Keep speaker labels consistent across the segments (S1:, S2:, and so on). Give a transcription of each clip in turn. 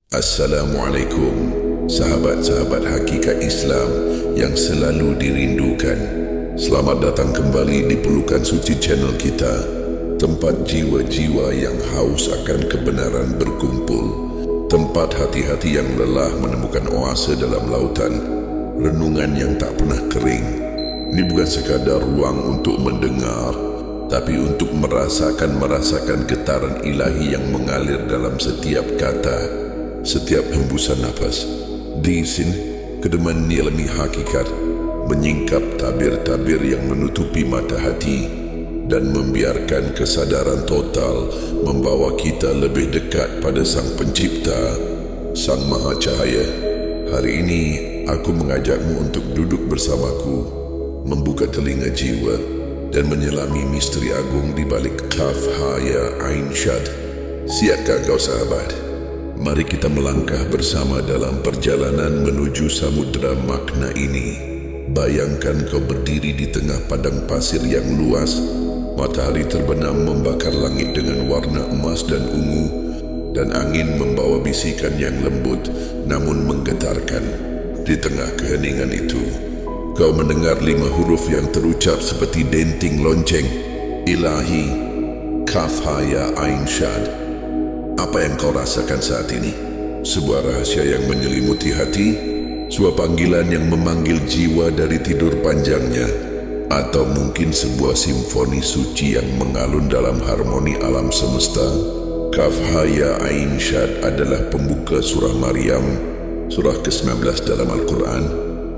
S1: Assalamualaikum, sahabat-sahabat hakikat Islam yang selalu dirindukan. Selamat datang kembali di Pelukan Suci channel kita, tempat jiwa-jiwa yang haus akan kebenaran berkumpul, tempat hati-hati yang lelah menemukan oase dalam lautan, renungan yang tak pernah kering. Ini bukan sekadar ruang untuk mendengar, tapi untuk merasakan getaran ilahi yang mengalir dalam setiap kata, setiap hembusan nafas. Di sini, kedeman nyelami hakikat, menyingkap tabir-tabir yang menutupi mata hati dan membiarkan kesadaran total membawa kita lebih dekat pada Sang Pencipta, Sang Maha Cahaya. Hari ini, aku mengajakmu untuk duduk bersamaku, membuka telinga jiwa dan menyelami misteri agung di balik Kaf Ha Ya Ain Shad. Siapkah kau sahabat? Mari kita melangkah bersama dalam perjalanan menuju samudera makna ini. Bayangkan kau berdiri di tengah padang pasir yang luas. Matahari terbenam membakar langit dengan warna emas dan ungu, dan angin membawa bisikan yang lembut namun menggetarkan. Di tengah keheningan itu, kau mendengar 5 huruf yang terucap seperti denting lonceng. Ilahi, Kaf Ha Ya Ain Shad. Apa yang kau rasakan saat ini? Sebuah rahasia yang menyelimuti hati? Sebuah panggilan yang memanggil jiwa dari tidur panjangnya? Atau mungkin sebuah simfoni suci yang mengalun dalam harmoni alam semesta? Kaf Ha Ya Ain Shad adalah pembuka surah Maryam, surah ke-19 dalam Al-Quran.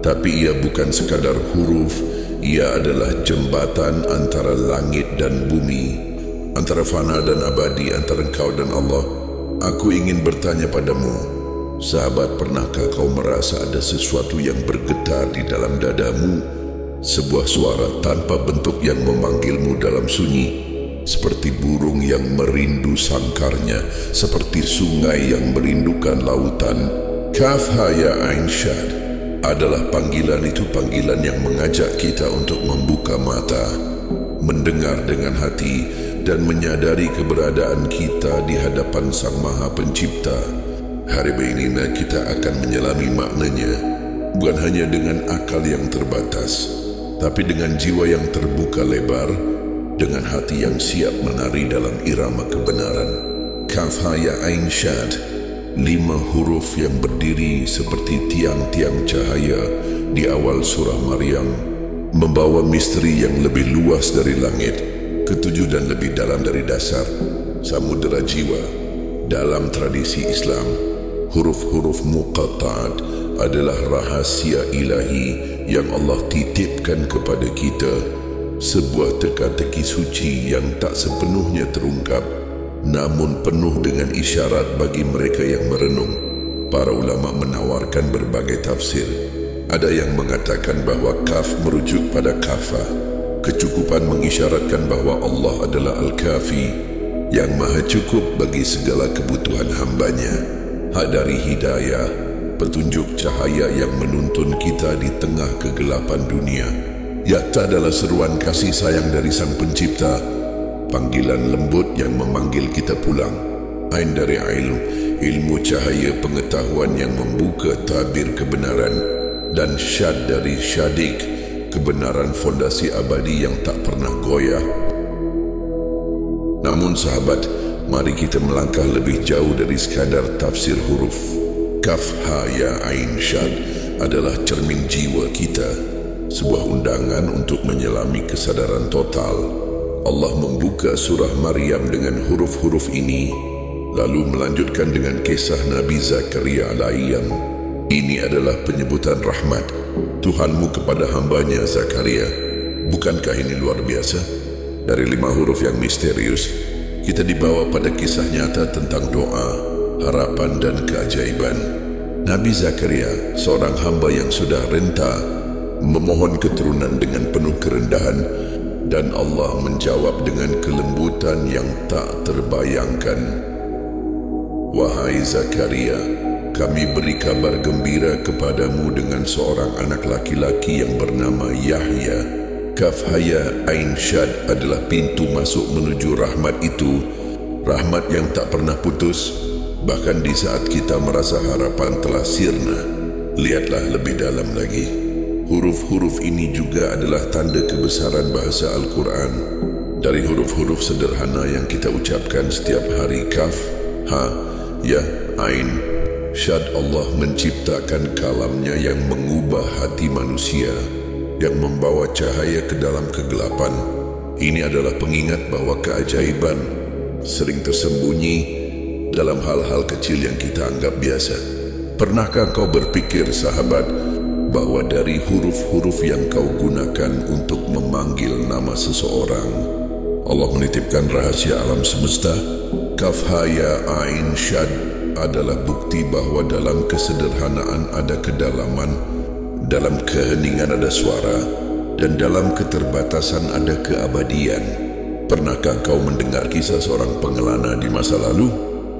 S1: Tapi ia bukan sekadar huruf, ia adalah jembatan antara langit dan bumi, antara fana dan abadi, antara engkau dan Allah. Aku ingin bertanya padamu, sahabat, pernahkah kau merasa ada sesuatu yang bergetar di dalam dadamu? Sebuah suara tanpa bentuk yang memanggilmu dalam sunyi, seperti burung yang merindu sangkarnya, seperti sungai yang merindukan lautan. Kaf Ha Ya Ain Shad adalah panggilan itu, panggilan yang mengajak kita untuk membuka mata, mendengar dengan hati, dan menyadari keberadaan kita di hadapan Sang Maha Pencipta. Hari ini kita akan menyelami maknanya, bukan hanya dengan akal yang terbatas, tapi dengan jiwa yang terbuka lebar, dengan hati yang siap menari dalam irama kebenaran. Kaf Ha Ya Ain Shad, 5 huruf yang berdiri seperti tiang-tiang cahaya di awal surah Maryam, membawa misteri yang lebih luas dari langit, ketujuh dan lebih dalam dari dasar samudera jiwa. Dalam tradisi Islam, huruf-huruf muqatta'at adalah rahasia ilahi yang Allah titipkan kepada kita, sebuah teka-teki suci yang tak sepenuhnya terungkap, namun penuh dengan isyarat bagi mereka yang merenung. Para ulama menawarkan berbagai tafsir. Ada yang mengatakan bahwa kaf merujuk pada kafah, kecukupan, mengisyaratkan bahwa Allah adalah Al-Kafi, yang maha cukup bagi segala kebutuhan hambanya. Hak dari hidayah, petunjuk cahaya yang menuntun kita di tengah kegelapan dunia. Yakta adalah seruan kasih sayang dari Sang Pencipta, panggilan lembut yang memanggil kita pulang. Ain dari ilmu cahaya pengetahuan yang membuka tabir kebenaran, dan syad dari syadik, kebenaran fondasi abadi yang tak pernah goyah. Namun sahabat, mari kita melangkah lebih jauh dari sekadar tafsir huruf. Kaf Ha Ya Ain Shad adalah cermin jiwa kita, sebuah undangan untuk menyelami kesadaran total. Allah membuka surah Maryam dengan huruf-huruf ini, lalu melanjutkan dengan kisah Nabi Zakaria alaihissalam. Ini adalah penyebutan rahmat Tuhanmu kepada hambanya Zakaria. Bukankah ini luar biasa? Dari 5 huruf yang misterius, kita dibawa pada kisah nyata tentang doa, harapan, dan keajaiban. Nabi Zakaria, seorang hamba yang sudah renta, memohon keturunan dengan penuh kerendahan, dan Allah menjawab dengan kelembutan yang tak terbayangkan. Wahai Zakaria, kami beri kabar gembira kepadamu dengan seorang anak laki-laki yang bernama Yahya. Kaf Ha Ya Ain Shad adalah pintu masuk menuju rahmat itu, rahmat yang tak pernah putus, Bahkan di saat kita merasa harapan telah sirna, lihatlah lebih dalam lagi. Huruf-huruf ini juga adalah tanda kebesaran bahasa Al-Quran. Dari huruf-huruf sederhana yang kita ucapkan setiap hari, kaf, ha, ya, ain, syad, Allah menciptakan kalamnya yang mengubah hati manusia, yang membawa cahaya ke dalam kegelapan. Ini adalah pengingat bahwa keajaiban sering tersembunyi dalam hal-hal kecil yang kita anggap biasa. Pernahkah kau berpikir, sahabat, bahwa dari huruf-huruf yang kau gunakan untuk memanggil nama seseorang, Allah menitipkan rahasia alam semesta? Kaf, ha, ya, ain, syad adalah bukti bahwa dalam kesederhanaan ada kedalaman, dalam keheningan ada suara, dan dalam keterbatasan ada keabadian. Pernahkah kau mendengar kisah seorang pengelana di masa lalu?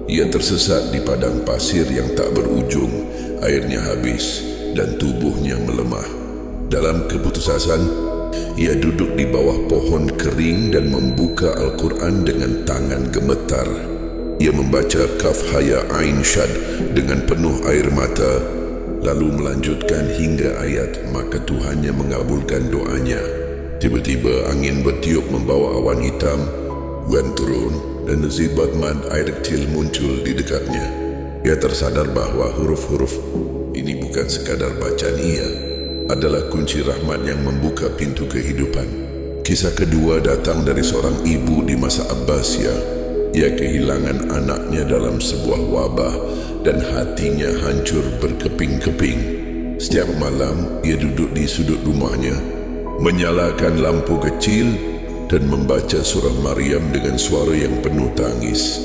S1: Ia tersesat di padang pasir yang tak berujung, airnya habis dan tubuhnya melemah. Dalam keputusasaan, ia duduk di bawah pohon kering dan membuka Al-Quran dengan tangan gemetar. Ia membaca kaf, ha, ya, ain, syad dengan penuh air mata, lalu melanjutkan hingga ayat, maka Tuhannya mengabulkan doanya. Tiba-tiba angin bertiup membawa awan hitam, hujan turun, dan zibat mad air kecil muncul di dekatnya. Ia tersadar bahwa huruf-huruf ini bukan sekadar bacaan, ia adalah kunci rahmat yang membuka pintu kehidupan. Kisah kedua datang dari seorang ibu di masa Abbasiyah. Ia kehilangan anaknya dalam sebuah wabah dan hatinya hancur berkeping-keping. Setiap malam ia duduk di sudut rumahnya, menyalakan lampu kecil dan membaca surah Maryam dengan suara yang penuh tangis.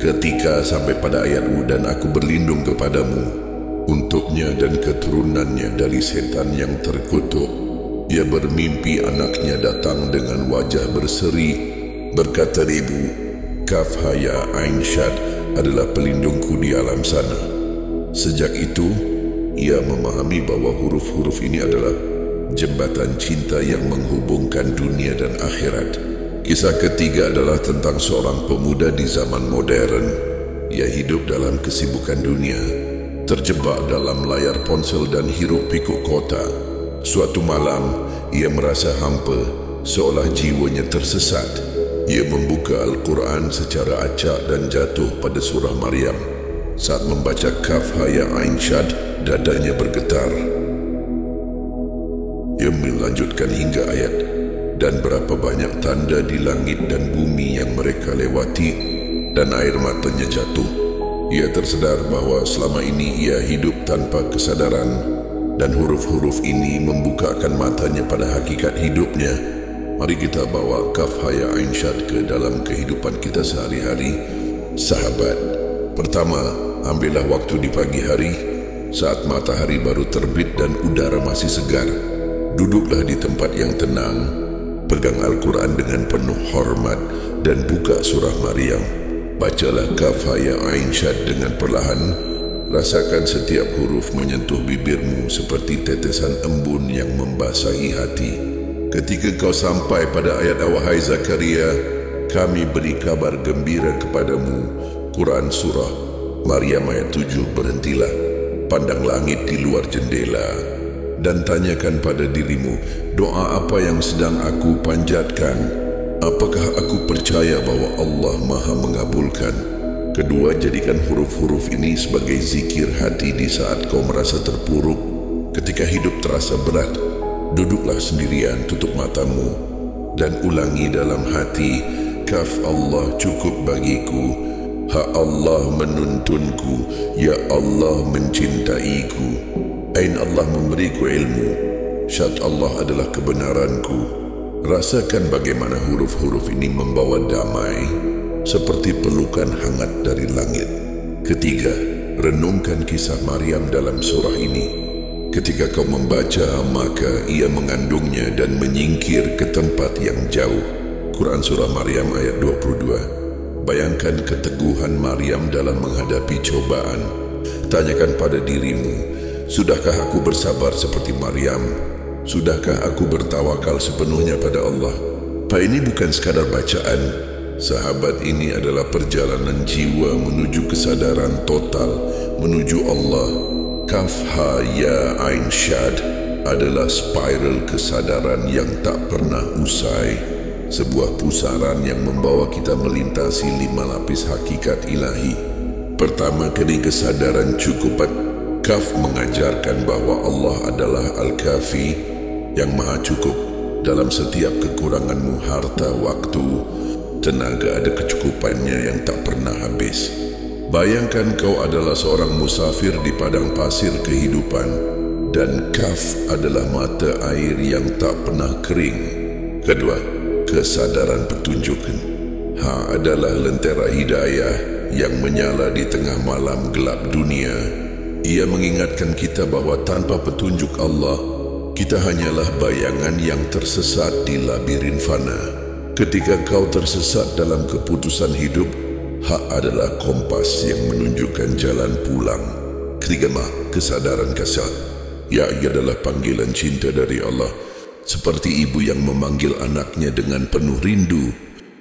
S1: Ketika sampai pada ayat dan aku berlindung kepadamu untuknya dan keturunannya dari setan yang terkutuk, ia bermimpi anaknya datang dengan wajah berseri. Berkata ibu, kaf, ha, ya, ain, syad adalah pelindungku di alam sana. Sejak itu ia memahami bahwa huruf-huruf ini adalah jembatan cinta yang menghubungkan dunia dan akhirat. Kisah ketiga adalah tentang seorang pemuda di zaman modern. Ia hidup dalam kesibukan dunia, terjebak dalam layar ponsel dan hiruk-pikuk kota. Suatu malam, ia merasa hampa, seolah jiwanya tersesat. Ia membuka Al-Quran secara acak dan jatuh pada surah Maryam. Saat membaca kaf, ha, ya, ain, syad, dadanya bergetar. Ia melanjutkan hingga ayat, dan berapa banyak tanda di langit dan bumi yang mereka lewati, dan air matanya jatuh. Ia tersedar bahwa selama ini ia hidup tanpa kesadaran, dan huruf-huruf ini membukakan matanya pada hakikat hidupnya. Mari kita bawa kaf, ha, ya, ain, syad ke dalam kehidupan kita sehari-hari. Sahabat, pertama, ambillah waktu di pagi hari, saat matahari baru terbit dan udara masih segar. Duduklah di tempat yang tenang, pegang Al-Quran dengan penuh hormat dan buka surah Maryam. Bacalah kaf, ha, ya, ain, syad dengan perlahan. Rasakan setiap huruf menyentuh bibirmu seperti tetesan embun yang membasahi hati. Ketika kau sampai pada ayat, wahai Zakaria, kami beri kabar gembira kepadamu. Quran surah Maryam ayat 7, berhentilah, pandang langit di luar jendela dan tanyakan pada dirimu, doa apa yang sedang aku panjatkan? Apakah aku percaya bahwa Allah Maha mengabulkan? Kedua, jadikan huruf-huruf ini sebagai zikir hati di saat kau merasa terpuruk. Ketika hidup terasa berat, duduklah sendirian, tutup matamu, dan ulangi dalam hati, kaf, Allah cukup bagiku, ha, Allah menuntunku, ya Allah mencintaiku, ain, Allah memberiku ilmu, syad, Allah adalah kebenaranku. Rasakan bagaimana huruf-huruf ini membawa damai, seperti pelukan hangat dari langit. Ketiga, renungkan kisah Maryam dalam surah ini. Ketika kau membaca, maka ia mengandungnya dan menyingkir ke tempat yang jauh. Quran surah Maryam ayat 22. Bayangkan keteguhan Maryam dalam menghadapi cobaan. Tanyakan pada dirimu, sudahkah aku bersabar seperti Maryam? Sudahkah aku bertawakal sepenuhnya pada Allah? Ini bukan sekadar bacaan, sahabat ini adalah perjalanan jiwa menuju kesadaran total, menuju Allah. Kaf Ha Ya Ain Shad adalah spiral kesadaran yang tak pernah usai, sebuah pusaran yang membawa kita melintasi 5 lapis hakikat ilahi. Pertama kali kesadaran cukup. Kaf mengajarkan bahwa Allah adalah Al-Kafi, yang maha cukup. Dalam setiap kekuranganmu, harta, waktu, tenaga, ada kecukupannya yang tak pernah habis. Bayangkan kau adalah seorang musafir di padang pasir kehidupan, dan Kaf adalah mata air yang tak pernah kering. Kedua, kesadaran petunjuk. Ha adalah lentera hidayah yang menyala di tengah malam gelap dunia. Ia mengingatkan kita bahwa tanpa petunjuk Allah, kita hanyalah bayangan yang tersesat di labirin fana. Ketika kau tersesat dalam keputusan hidup, hak adalah kompas yang menunjukkan jalan pulang. Ketiga, kesadaran kasat. Ya, ia adalah panggilan cinta dari Allah. Seperti ibu yang memanggil anaknya dengan penuh rindu,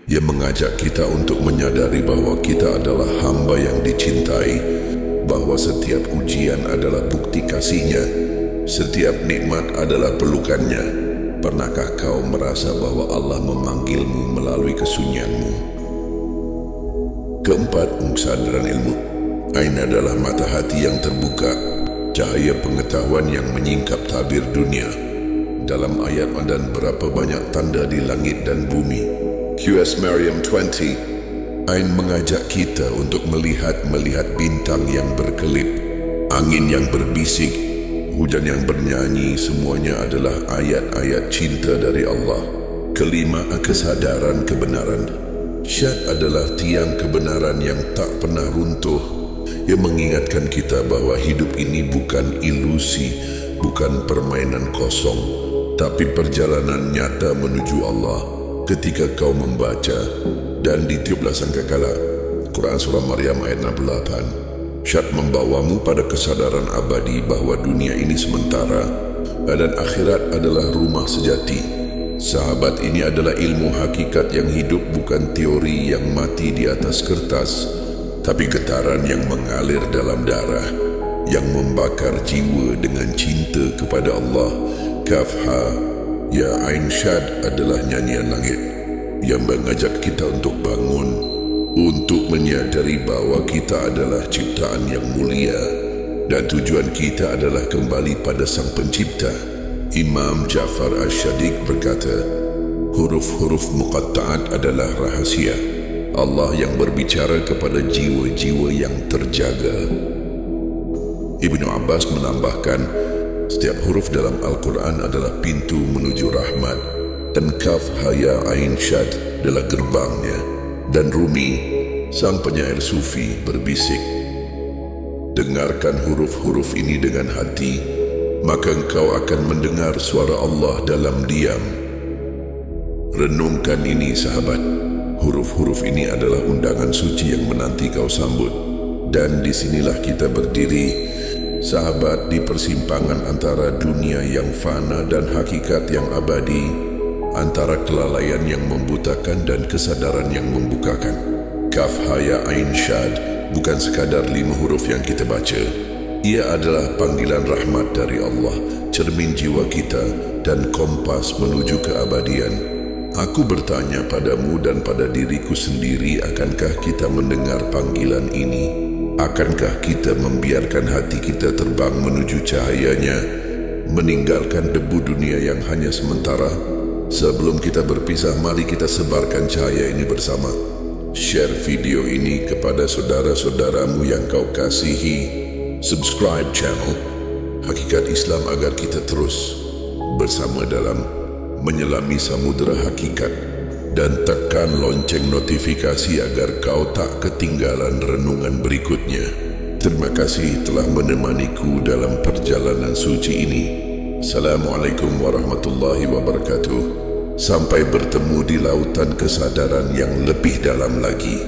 S1: ia mengajak kita untuk menyadari bahwa kita adalah hamba yang dicintai, bahwa setiap ujian adalah bukti kasihnya, setiap nikmat adalah pelukannya. Pernahkah kau merasa bahwa Allah memanggilmu melalui kesunyianmu? Keempat, kesadaran ilmu. Ain adalah mata hati yang terbuka, cahaya pengetahuan yang menyingkap tabir dunia. Dalam ayat dan berapa banyak tanda di langit dan bumi. QS Maryam 20. Ain mengajak kita untuk melihat bintang yang berkelip, angin yang berbisik, hujan yang bernyanyi, semuanya adalah ayat-ayat cinta dari Allah. Kelima, kesadaran kebenaran. Syad adalah tiang kebenaran yang tak pernah runtuh. Ia mengingatkan kita bahwa hidup ini bukan ilusi, bukan permainan kosong, tapi perjalanan nyata menuju Allah. Ketika kau membaca dan ditiuplah sangkakala, Quran Surah Maryam ayat 68, Syad membawamu pada kesadaran abadi bahwa dunia ini sementara dan akhirat adalah rumah sejati. Sahabat ini adalah ilmu hakikat yang hidup, bukan teori yang mati di atas kertas, tapi getaran yang mengalir dalam darah, yang membakar jiwa dengan cinta kepada Allah. Kaf Ha Ya Ain Shad adalah nyanyian langit yang mengajak kita untuk bangun, untuk menyadari bahwa kita adalah ciptaan yang mulia dan tujuan kita adalah kembali pada Sang Pencipta. Imam Ja'far Asy-Syadiq berkata, huruf-huruf muqatta'at adalah rahasia Allah yang berbicara kepada jiwa-jiwa yang terjaga. Ibnu Abbas menambahkan, setiap huruf dalam Al-Quran adalah pintu menuju rahmat, dan Kaf Ha Ya Ain Shad adalah gerbangnya. Dan Rumi, sang penyair sufi, berbisik, dengarkan huruf-huruf ini dengan hati, maka engkau akan mendengar suara Allah dalam diam. Renungkan ini sahabat, huruf-huruf ini adalah undangan suci yang menanti kau sambut. Dan disinilah kita berdiri, sahabat, di persimpangan antara dunia yang fana dan hakikat yang abadi, antara kelalaian yang membutakan dan kesadaran yang membukakan. Kaf Ha Ya Ain Shad bukan sekadar 5 huruf yang kita baca. Ia adalah panggilan rahmat dari Allah, cermin jiwa kita, dan kompas menuju keabadian. Aku bertanya padamu dan pada diriku sendiri, akankah kita mendengar panggilan ini? Akankah kita membiarkan hati kita terbang menuju cahayanya, meninggalkan debu dunia yang hanya sementara? Sebelum kita berpisah, mari kita sebarkan cahaya ini bersama. Share video ini kepada saudara-saudaramu yang kau kasihi. Subscribe channel Hakikat Islam agar kita terus bersama dalam menyelami samudera hakikat, dan tekan lonceng notifikasi agar kau tak ketinggalan renungan berikutnya. Terima kasih telah menemaniku dalam perjalanan suci ini. Assalamualaikum warahmatullahi wabarakatuh. Sampai bertemu di lautan kesadaran yang lebih dalam lagi.